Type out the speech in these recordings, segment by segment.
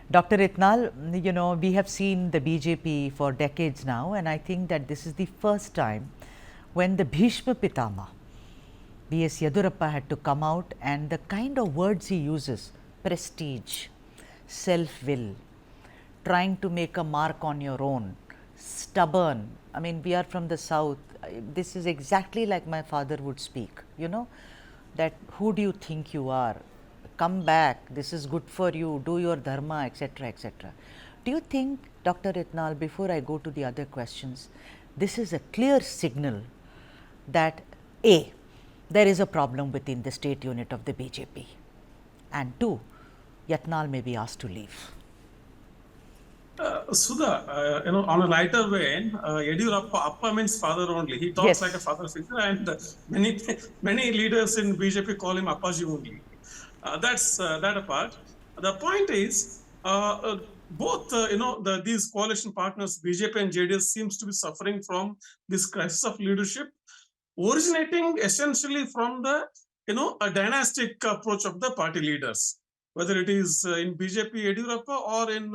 Dr. Yatnal, we have seen the BJP for decades now, and I think that this is the first time when the Bhishma Pitama, BS Yediyurappa, had to come out, and the kind of words he uses, prestige, self-will, trying to make a mark on your own, stubborn. I mean, we are from the south. This is exactly like my father would speak, that who do you think you are? Come back, this is good for you, do your dharma, etc., etc. Do you think, Dr. Yatnal, before I go to the other questions, this is a clear signal that A, there is a problem within the state unit of the BJP, and 2, Yatnal may be asked to leave? Sudha, on a lighter vein, Yediyurappa, Appa means father only. He talks like a Yes. father figure, and many leaders in BJP call him Appaji only. That's that apart. The point is, both these coalition partners, BJP and JDS, seems to be suffering from this crisis of leadership, originating essentially from the a dynastic approach of the party leaders, whether it is in BJP Yediyurappa or in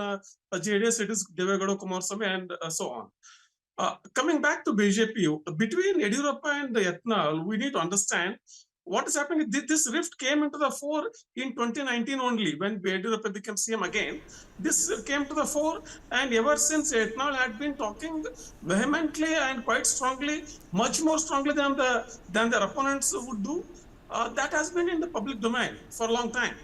JDS, it is Devegowda Kumaraswamy and so on. Coming back to BJP, between Yediyurappa and Yatnal, we need to understand what is happening. This rift came into the fore in 2019 only, when Yediyurappa became CM again. This came to the fore, and ever since Yatnal had been talking vehemently and quite strongly, much more strongly than their opponents would do. That has been in the public domain for a long time.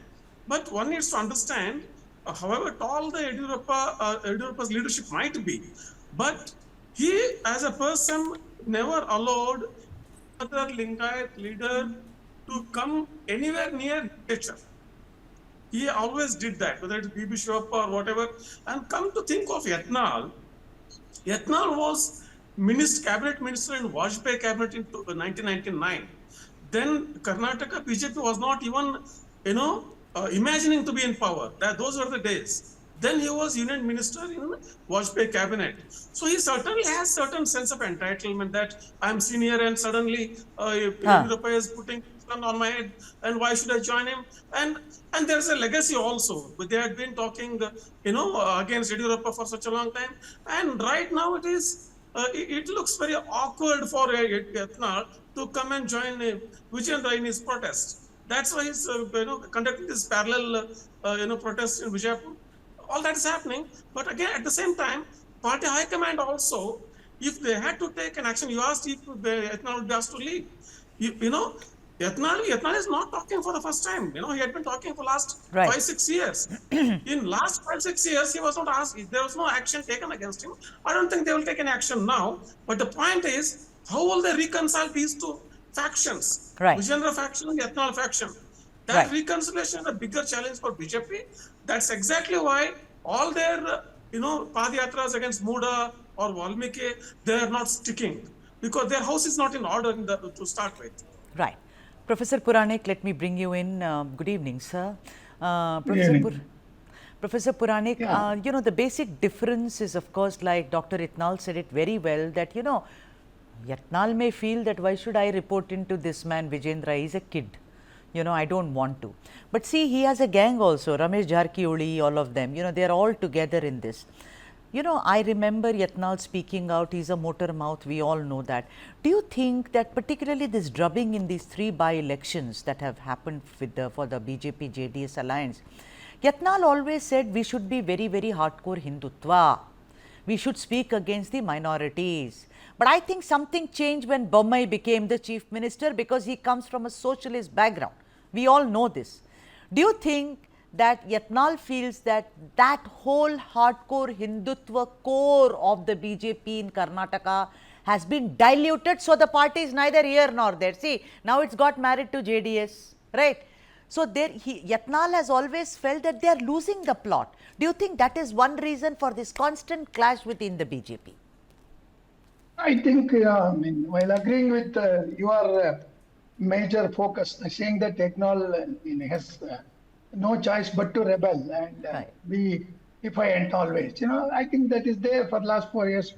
But one needs to understand, however tall the Yediyurappa's leadership might be, but he, as a person, never allowed other Lingayat leader to come anywhere near nature. He always did that, whether it's BB Shivappa or whatever. And come to think of Yatnal, Yatnal was cabinet minister in Vajpayee cabinet in 1999. Then Karnataka BJP was not even, imagining to be in power. Those were the days. Then he was union minister in Vajpayee cabinet. So he certainly has certain sense of entitlement that I'm senior and suddenly Yediyurappa is putting on my head, and why should I join him? And there's a legacy also. But they had been talking, against Yediyurappa for such a long time, and right now it looks very awkward for Yatnal to come and join Vijayendra in his protest. That's why he's conducting this parallel protest in Vijayapur. All that is happening, but again at the same time, party high command also, if they had to take an action, you asked if Yatnal would be asked to leave. Yatnal is not talking for the first time. He had been talking for last Right. 5-6 years. In last 5-6 years, he was not asked. There was no action taken against him. I don't think they will take any action now. But the point is, how will they reconcile these two factions? Right. Vijayendra faction and Yatnal faction. That reconciliation is a bigger challenge for BJP. That's exactly why all their, Padayatras against Muda or Valmiki, they are not sticking, because their house is not in order to start with. Right. Professor Puranik, let me bring you in. Good evening, sir. Professor Puranik, the basic difference is, of course, like Dr. Yatnal said it very well, that, Yatnal may feel that why should I report into this man Vijayendra? He's a kid. I don't want to. But see, he has a gang also, Ramesh Jarkiholi, all of them, they are all together in this. I remember Yatnal speaking out, he's a motor mouth, we all know that. Do you think that particularly this drubbing in these 3 by-elections that have happened for the BJP-JDS alliance, Yatnal always said we should be very, very hardcore Hindutva. We should speak against the minorities. But I think something changed when Bommai became the chief minister, because he comes from a socialist background. We all know this. Do you think that Yatnal feels that that whole hardcore Hindutva core of the BJP in Karnataka has been diluted, so the party is neither here nor there? See, now it's got married to JDS, right? So Yatnal has always felt that they are losing the plot. Do you think that is one reason for this constant clash within the BJP? I think, while agreeing with your major focus, saying that Yatnal has no choice but to rebel and be defiant always. I think that is there for the last 4 years.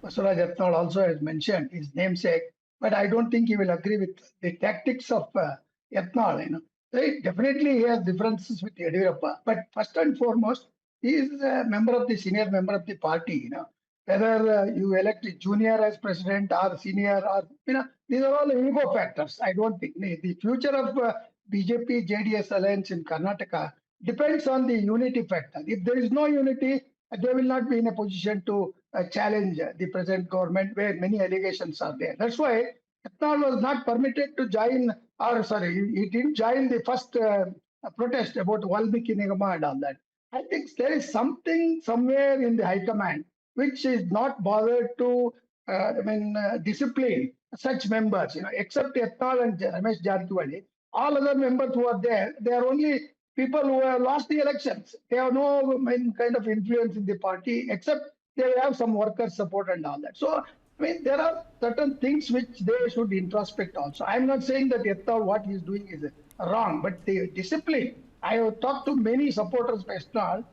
Suraj Yatnal also has mentioned his namesake, but I don't think he will agree with the tactics of Yatnal. Definitely he has differences with Yediyurappa, but first and foremost, he is a member of the senior member of the party. Whether you elect a junior as president or senior, or these are all ego factors. I don't think the future of BJP JDS alliance in Karnataka depends on the unity factor. If there is no unity, they will not be in a position to challenge the present government where many allegations are there. That's why Yatnal was not permitted to join, or sorry, he didn't join the first protest about Valmiki Nigama and all that. I think there is something somewhere in the high command which is not bothered to discipline such members, except Yatnal and Ramesh Jarkiholi. All other members who are there, they are only people who have lost the elections. They have no kind of influence in the party, except they have some worker support and all that. So, there are certain things which they should introspect also. I'm not saying that Yatnal, what he's doing is wrong, but the discipline. I have talked to many supporters of Yatnal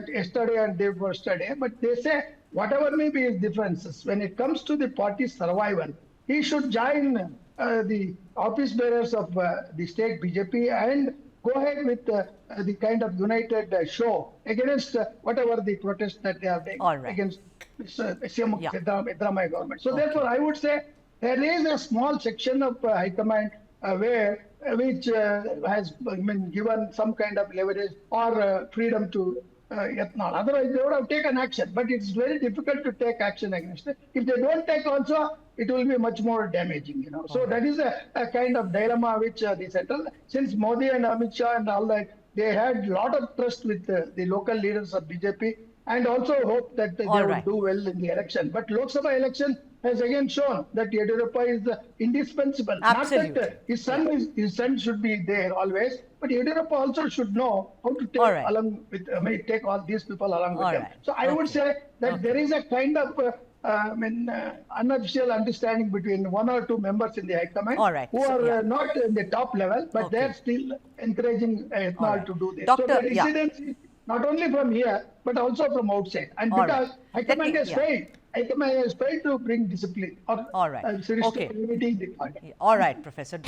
yesterday and day before yesterday, but they say whatever may be his differences, when it comes to the party's survival, he should join the office bearers of the state BJP and go ahead with the kind of united show against whatever the protest that they are making against CM Yediyurappa government. So therefore, I would say there is a small section of High Command which has given some kind of leverage or freedom to Yatnal. Otherwise, they would have taken action. But it's very difficult to take action against it. If they don't take also, it will be much more damaging. So that is a kind of dilemma which they settled. Since Modi and Amit Shah and all that, they had a lot of trust with the local leaders of BJP and also hope that they would do well in the election. But Lok Sabha election has again shown that Yediyurappa is indispensable. Absolutely. Not that his son should be there always, but Yediyurappa also should know how to take along with take all these people along with them. So I would say that there is a kind of unofficial understanding between one or two members in the High Command who are not in the top level, but they are still encouraging Yatnal to do this. So the dissidence is not only from here, but also from outside. And because High Command has failed, High Command has failed to bring discipline or unity in the party. All right, Professor.